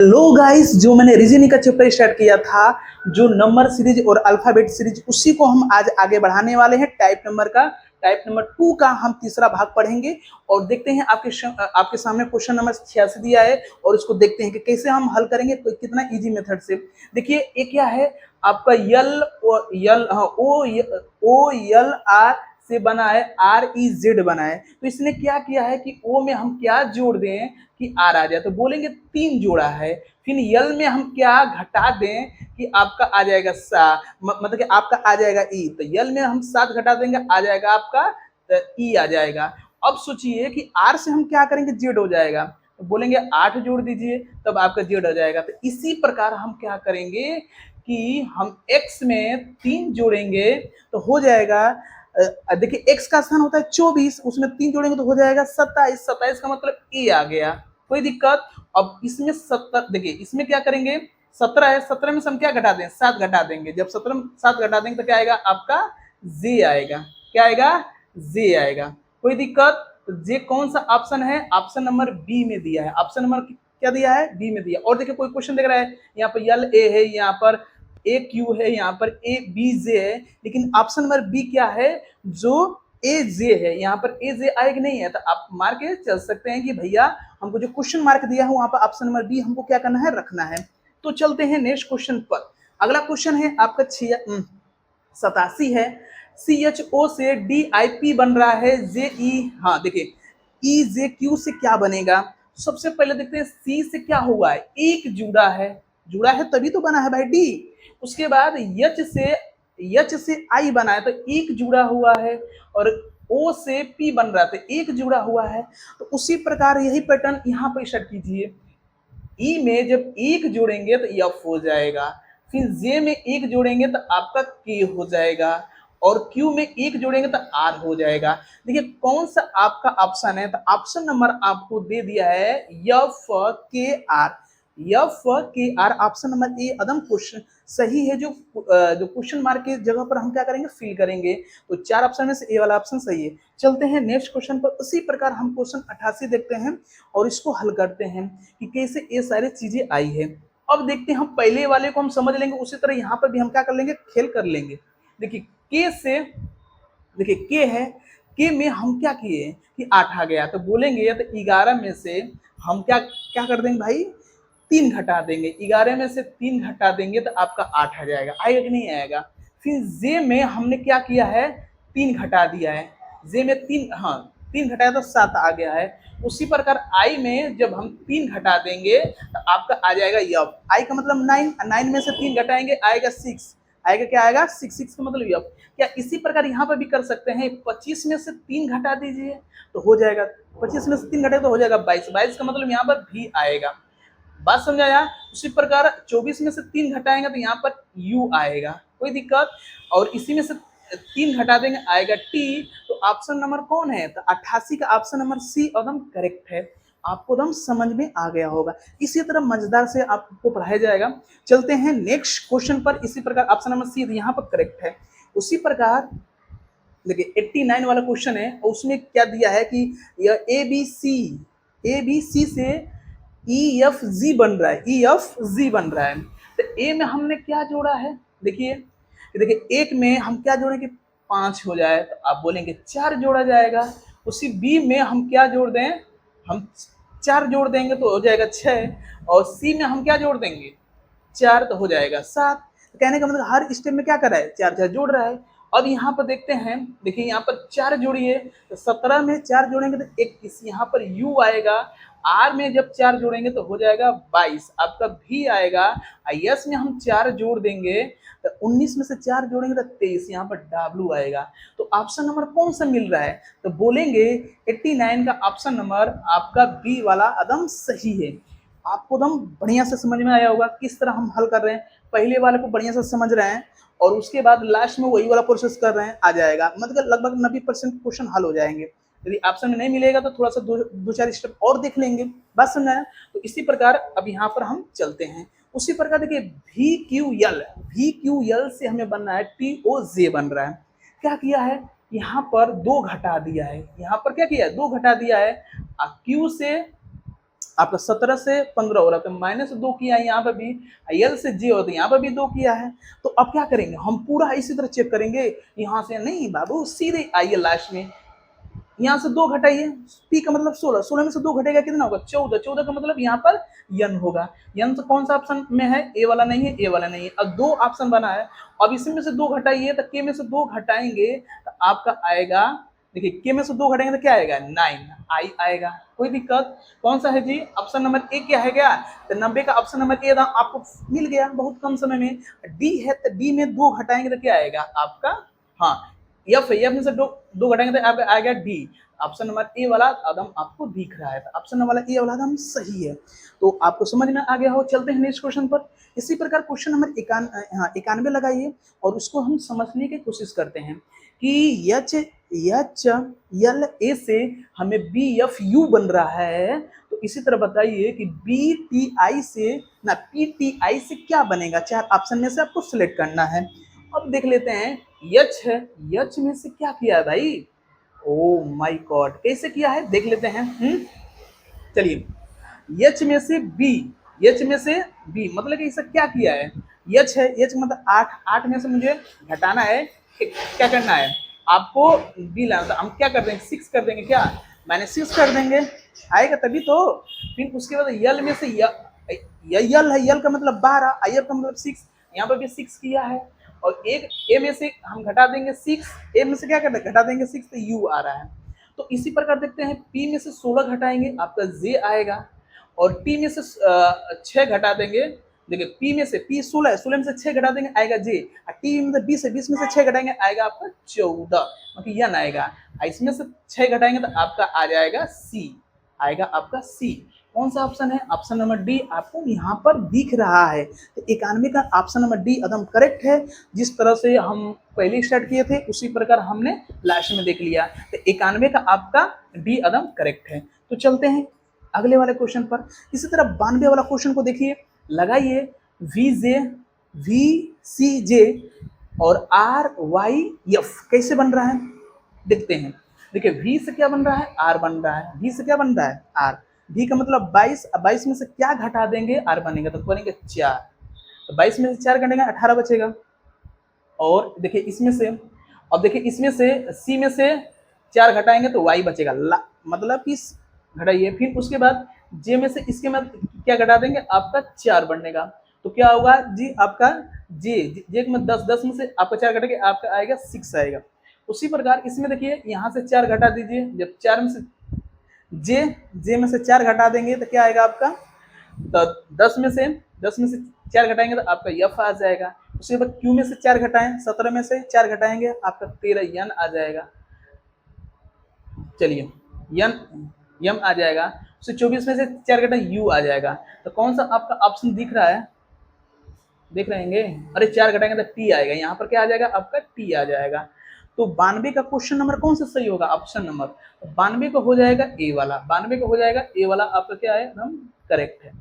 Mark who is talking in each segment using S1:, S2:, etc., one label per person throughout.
S1: Hello guys, जो मैंने reasoning का चैप्टर स्टार्ट किया था, जो नंबर सीरीज और अल्फाबेट सीरीज, उसी को हम आज आगे बढ़ाने वाले हैं। टाइप नंबर 2 का हम तीसरा भाग पढ़ेंगे और देखते हैं आपके सामने क्वेश्चन नंबर 86 दिया है और उसको देखते हैं कि कैसे हम हल करेंगे, तो कितना इजी मेथड से। देखिए ये क्या है, आपका ओ यल आर से बना है, REZ बना है। तो इसने क्या किया है कि ओ में हम क्या जोड़ दें कि आर आ जाए, तो बोलेंगे 3 जोड़ा है। फिर यल में हम क्या घटा दें कि आपका आ जाएगा मतलब कि आपका आ जाएगा ई, तो यल में हम 7 घटा देंगे, आ जाएगा आपका ई आ जाएगा। अब सोचिए कि आर से हम क्या करेंगे, जेड हो जाएगा, तो बोलेंगे 8 जोड़ दीजिए, तब आपका जेड हो जाएगा। तो इसी प्रकार हम क्या करेंगे कि हम एक्स में 3 जोड़ेंगे तो हो जाएगा, देखिए एक्स का स्थान होता है 24, उसमें 3 जोड़ेंगे तो हो जाएगा 27। 27 का मतलब ए आ गया, कोई दिक्कत। अब इसमें 70, देखिए इसमें क्या करेंगे, 17 है, 17 में से हम क्या घटा दें, 7 घटा देंगे। जब 17 में 7 घटा देंगे तो क्या आएगा, आपका जे आएगा। क्या आएगा, जे आएगा, कोई दिक्कत। तो जे कौन सा ऑप्शन है, ऑप्शन नंबर बी में दिया है। ऑप्शन नंबर क्या दिया है, बी में दिया। और देखिए कोई क्वेश्चन देख रहा है, यहाँ पर यल ए है, यहाँ पर ए क्यू है, यहाँ पर ए बी जे है, लेकिन ऑप्शन नंबर बी क्या है, जो ए जे है, यहाँ पर ए जे आएगा नहीं है। तो आप मार के चल सकते हैं कि भैया हमको जो क्वेश्चन मार्क दिया है वहां पर ऑप्शन नंबर बी हमको क्या करना है, रखना है। तो चलते हैं नेक्स्ट क्वेश्चन पर। अगला क्वेश्चन है आपका 87 है। CHO से DIP बन रहा है JE। हाँ देखिए, EJQ से क्या बनेगा, सबसे पहले देखते हैं C से क्या हुआ है, एक जुड़ा है तभी तो बना है भाई डी। उसके बाद H से I बना है तो एक जुड़ा हुआ है, और O से P बन रहा था, एक जुड़ा हुआ है। तो उसी प्रकार यही पैटर्न यहाँ पर स्टार्ट कीजिए। ई में जब एक जोड़ेंगे तो एफ हो जाएगा, फिर जे में एक जोड़ेंगे तो आपका के हो जाएगा, और क्यू में एक जोड़ेंगे तो आर हो जाएगा। देखिए कौन सा आपका ऑप्शन है, तो ऑप्शन नंबर आपको दे दिया है एफ के आर। एफ के आर ऑप्शन नंबर ए एकदम क्वेश्चन सही है। जो क्वेश्चन मार्क की जगह पर हम क्या करेंगे, फिल करेंगे। तो 4 ऑप्शन में से ए वाला ऑप्शन सही है। चलते हैं नेक्स्ट क्वेश्चन पर। उसी प्रकार हम क्वेश्चन 88 देखते हैं और इसको हल करते हैं कि कैसे ये सारी चीजें आई है। अब देखते हैं, हम पहले वाले को हम समझ लेंगे, उसी तरह यहाँ पर भी हम क्या कर लेंगे, खेल कर लेंगे। देखिए के से, देखिए के है, के में हम क्या किए कि 8 आ गया, तो बोलेंगे तो 11 में से हम क्या क्या कर देंगे भाई, 3 घटा देंगे। 11 में से 3 घटा देंगे तो आपका 8 आ जाएगा, आएगा कि नहीं आएगा। फिर जे में हमने क्या किया है, 3 घटा दिया है, जे में 3, हाँ 3 घटाया तो 7 आ गया है। उसी प्रकार आई में जब हम 3 घटा देंगे तो आपका आ जाएगा यफ। आई का मतलब 9, 9 में से 3 घटाएंगे आएगा 6, आएगा क्या आएगा 6, 6 का मतलब यफ। क्या इसी प्रकार यहाँ पर भी कर सकते हैं, 25 में से 3 घटा दीजिए तो हो जाएगा, 25 में से 3 घटाएगा तो हो जाएगा 22, 22 का मतलब यहाँ पर भी आएगा। बात समझाया। उसी प्रकार 24 में से 3 घटाएंगे तो यहाँ पर यू आएगा, कोई दिक्कत। और इसी में से 3 घटा देंगे आएगा टी। तो ऑप्शन नंबर कौन है, तो 88 का ऑप्शन नंबर सी एकदम करेक्ट है। आपको एकदम समझ में आ गया होगा। इसी तरह मजेदार से आपको पढ़ाया जाएगा। चलते हैं नेक्स्ट क्वेश्चन पर। इसी प्रकार ऑप्शन नंबर सी यहाँ पर करेक्ट है। उसी प्रकार देखिए 89 वाला क्वेश्चन है, और उसमें क्या दिया है कि यह ए बी सी से ई एफ जी बन रहा है, ई एफ जी बन रहा है। तो ए में हमने क्या जोड़ा है, देखिए देखिए एक में हम क्या जोड़ेंगे, 5 हो जाए तो आप बोलेंगे 4 जोड़ा जाएगा। उसी बी में हम क्या जोड़ दें, हम 4 जोड़ देंगे तो हो जाएगा 6, और सी में हम क्या जोड़ देंगे, 4 तो हो जाएगा 7। तो कहने का मतलब हर स्टेप में क्या कर रहा है, 4 4 जोड़ रहा है। अब यहाँ पर देखते हैं, देखिए यहाँ पर 4 जोड़िए तो 17 में 4 जोड़ेंगे तो 21, यहाँ पर यू आएगा। आर में जब 4 जोड़ेंगे तो हो जाएगा 22, आपका भी आएगा। यस में हम 4 जोड़ देंगे तो 19 में से 4 जोड़ेंगे तो 23, यहाँ पर डब्ल्यू आएगा। तो ऑप्शन नंबर कौन सा मिल रहा है, तो बोलेंगे 89 का ऑप्शन नंबर आपका बी वाला एकदम सही है। आपको एकदम बढ़िया से समझ में आया होगा किस तरह हम हल कर रहे हैं। पहले वाले को बढ़िया से समझ रहे हैं और उसके बाद लास्ट में वही वाला प्रोसेस कर रहे हैं, आ जाएगा। मतलब लगभग 90% क्वेश्चन हल हो जाएंगे। यदि ऑप्शन में नहीं मिलेगा तो थोड़ा सा दो चार स्टेप और देख लेंगे। बात समझाया। तो इसी प्रकार अब यहाँ पर हम चलते हैं। उसी प्रकार देखिए वी क्यू एल से हमें बनना है टी ओ जे बन रहा है। क्या किया है, यहाँ पर 2 घटा दिया है, यहाँ पर क्या किया है, 2 घटा दिया है। क्यू से आपका 17 से 15 हो रहा है तो माइनस 2 किया है यहाँ पर भी, यल से जे हो तो यहाँ पर भी 2 किया है। तो अब क्या करेंगे, हम पूरा इसी तरह चेक करेंगे, यहाँ से नहीं बाबू, सीधे आइए लास्ट में, यहाँ से 2 घटाइए, पी का मतलब 16, 16 में से 2 घटेगा कितना होगा 14, 14 का मतलब यहाँ पर यन होगा। यन से कौन सा ऑप्शन में है, ए वाला नहीं है, ए वाला नहीं है। अब 2 ऑप्शन बना है, अब इसमें से 2 घटाइए तो के में से 2 घटाएंगे तो आपका आएगा, देखिए के में से 2 घटाएंगे तो क्या आएगा 9 आई आएगा। कोई दिक्कत, कौन सा है जी, ऑप्शन नंबर ए क्या है क्या, तो 90 का ऑप्शन नंबर ए आपको मिल गया बहुत कम समय में। डी है तो डी में 2 घटाएंगे तो क्या आएगा आपका, हाँ एफ है, एफ में से 2 घटाएंगे तो आपका आएगा डी। ऑप्शन नंबर ए वाला आदम आपको दिख रहा है, तो ऑप्शन नंबर ए वाला आदम सही है। तो आपको समझ में आ गया हो, चलते हैं नेक्स्ट क्वेश्चन पर। इसी प्रकार क्वेश्चन नंबर 91 लगाइए और उसको हम समझने की कोशिश करते हैं कि एच एल ए से हमें बी एफ यू बन रहा है, तो इसी तरह बताइए कि बी टी आई से ना पी टी आई से क्या बनेगा, 4 ऑप्शन में से आपको सिलेक्ट करना है। अब देख लेते हैं, यच है, यच में से क्या किया है भाई, ओ माय गॉड कैसे किया है देख लेते हैं। चलिए, यच में से बी, यच में से बी मतलब कि इसे क्या किया है, यच है, यच मतलब 8, 8 में से मुझे घटाना है, क्या करना है आपको, बी लाना, तो हम क्या कर देंगे 6 कर देंगे, क्या मैंने 6 कर देंगे, आएगा तभी तो। फिर उसके बाद यल में से यल है, यल का मतलब 12, आई का मतलब 6, यहाँ पर भी 6 किया है, और एक ए में से हम घटा देंगे 6, ए में से क्या करते हैं घटा देंगे 6, तो यू आ रहा है। तो इसी प्रकार देखते हैं, पी में से 16 घटाएंगे आपका जे आएगा, और टी में से 6 घटा देंगे, देखिए पी में से पी 16 है, 16 में से 6 घटा देंगे आएगा जे, और टी में 20 है, 20 में से 6 घटाएंगे आएगा आपका 14, मतलब यन आएगा। इसमें से 6 घटाएंगे तो आपका आ जाएगा सी, आएगा आपका सी। कौन सा ऑप्शन है, ऑप्शन नंबर डी आपको यहाँ पर दिख रहा है। तो 91 का ऑप्शन नंबर डी एकदम करेक्ट है। जिस तरह से हम पहले स्टार्ट किए थे उसी प्रकार हमने लास्ट में देख लिया, तो 91 का आपका डी एकदम करेक्ट है। तो चलते हैं अगले वाले क्वेश्चन पर। इसी तरह 92 वाला क्वेश्चन को देखिए, लगाइए वी सी जे और आर वाई एफ कैसे बन रहा है देखते हैं। देखिए वी से क्या बन रहा है, आर बन रहा है, वी से क्या बन रहा है आर, वी का मतलब 22, 22 में से क्या घटा देंगे आर बनेगा, तो बनेंगे 4, तो 22 में से 4 घटेगा 18 बचेगा। और देखिए इसमें से, अब देखिए इसमें से सी में से 4 घटाएंगे तो वाई बचेगा, मतलब कि घटाइए, फिर उसके बाद जे में से इसके में क्या घटा देंगे आपका 4 बनेगा, तो क्या होगा जी आपका जे में 10, 10 में से आपका 4 घटेगा आपका आएगा 6 आएगा। उसी प्रकार इसमें देखिए यहाँ से 4 घटा दीजिए, जब 4 में से जे में से 4 घटा देंगे तो क्या आएगा आपका, तो 10 में से 4 घटाएंगे तो आपका यफ आ जाएगा। उसके बाद क्यू में से 4 घटाएं, 17 में से 4 घटाएंगे आपका 13 यन आ जाएगा। चलिए यम आ जाएगा, उससे 24 में से 4 घटाएं यू आ जाएगा। तो कौन सा आपका ऑप्शन दिख रहा है, देख रहेंगे, अरे 4 घटाएंगे तो टी आएगा, यहाँ पर क्या आ जाएगा आपका टी आ जाएगा। तो 92 का क्वेश्चन नंबर कौन सा सही होगा, ऑप्शन नंबर 92 का हो जाएगा ए वाला, 92 का हो जाएगा ए वाला आपका क्या है एकदम करेक्ट है।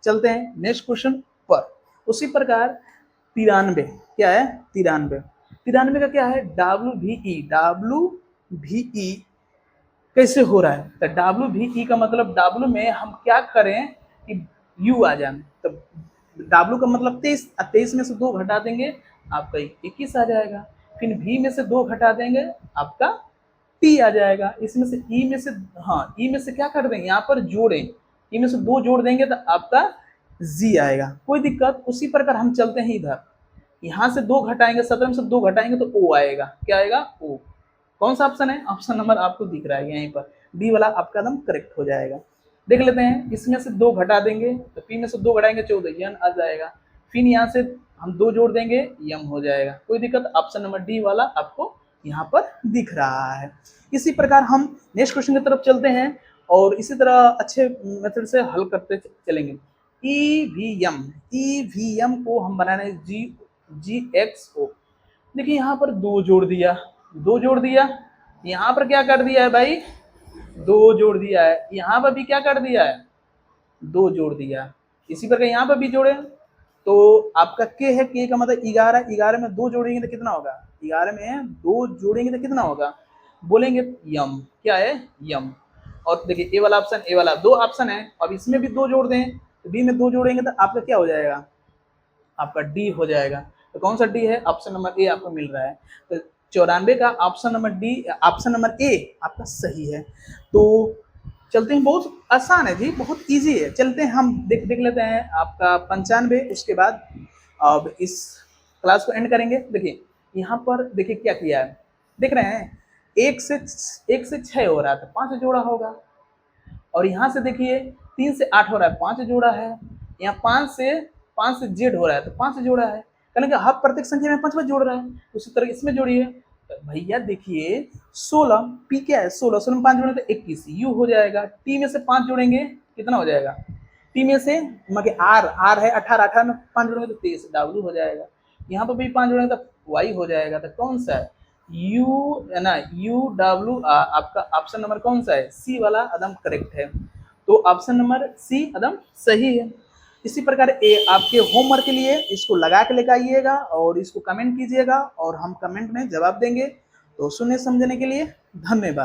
S1: चलते हैं नेक्स्ट क्वेश्चन पर। उसी प्रकार 93 क्या है, 93 का क्या है, डब्ल्यू वी ई कैसे हो रहा है, तो डब्ल्यू वी ई का मतलब डब्ल्यू में हम क्या करें कि यू आ जाए, तो डब्ल्यू का मतलब 23, 23 में से 2 घटा देंगे आपका 21 आ जाएगा, फिर भी में से 2 घटा देंगे आपका टी आ जाएगा, इसमें से ई में से, हाँ ई में से क्या कर देंगे यहाँ पर जोड़ें, ई में से 2 जोड़ देंगे तो आपका जी आएगा, कोई दिक्कत। उसी प्रकार हम चलते हैं इधर, यहाँ से 2 घटाएंगे, 17 में से 2 घटाएंगे तो ओ आएगा, क्या आएगा ओ। कौन सा ऑप्शन है, ऑप्शन नंबर आपको दिख रहा है यहीं पर, डी वाला आपका एकदम करेक्ट हो जाएगा। देख लेते हैं, इसमें से 2 घटा देंगे तो पी में से 2 घटाएंगे 14 यन आ जाएगा, फिर यहाँ से हम 2 जोड़ देंगे यम हो जाएगा, कोई दिक्कत। ऑप्शन नंबर डी वाला आपको यहाँ पर दिख रहा है। इसी प्रकार हम नेक्स्ट क्वेश्चन की तरफ चलते हैं और इसी तरह अच्छे मेथड से हल करते चलेंगे। ईवीएम को हम बनाने GXO, देखिए यहाँ पर 2 जोड़ दिया, 2 जोड़ दिया, यहाँ पर क्या कर दिया है भाई 2 जोड़ दिया है, यहाँ पर भी क्या कर दिया है 2 जोड़ दिया। इसी प्रकार यहाँ पर भी जोड़े तो आपका के है, के का मतलब 11, 11 में 2 जोड़ेंगे तो कितना होगा, 11 में 2 जोड़ेंगे तो कितना होगा, बोलेंगे यम, क्या है यम। और देखिए ए वाला ऑप्शन, ए वाला, दो ऑप्शन है, अब इसमें भी दो जोड़ दें तो बी में दो जोड़ेंगे तो आपका क्या हो जाएगा, आपका डी हो जाएगा। तो कौन सा डी है, ऑप्शन नंबर ए आपको मिल रहा है। तो 94 का option number D, option number A आपका सही है। तो चलते हैं, बहुत आसान है जी, बहुत इजी है। चलते हैं हम देख लेते हैं आपका 95, उसके बाद अब इस क्लास को एंड करेंगे। देखिए यहाँ पर देखिए क्या किया है, देख रहे हैं, एक से 6 हो रहा है तो 5 जोड़ा होगा, और यहाँ से देखिए 3 से 8 हो रहा है, 5 जोड़ा है, यहाँ 5 से जेड हो रहा है तो 5 जोड़ा है, कहने का हर प्रत्येक संख्या में 5 जोड़ रहा है। उसी तरह इसमें जोड़िए, तो भैया देखिए 16, पी क्या है, 16, 16 में 5 जोड़े तो 21, यू हो जाएगा। टी में से 5 जोड़ेंगे कितना हो जाएगा, टी में से मगर आर है 18, 18 में 5 जोड़ेंगे तो 23, डब्ल्यू हो जाएगा। यहाँ पर भी 5 जोड़ेंगे तो वाई हो जाएगा। तो कौन सा है, यू है ना, यू डब्ल्यू, आपका ऑप्शन नंबर कौन सा है, सी वाला एकदम करेक्ट है। तो ऑप्शन नंबर सी एकदम सही है। इसी प्रकार ए आपके होमवर्क के लिए इसको लगा के लेकर आइएगा और इसको कमेंट कीजिएगा और हम कमेंट में जवाब देंगे। तो सुनने समझने के लिए धन्यवाद।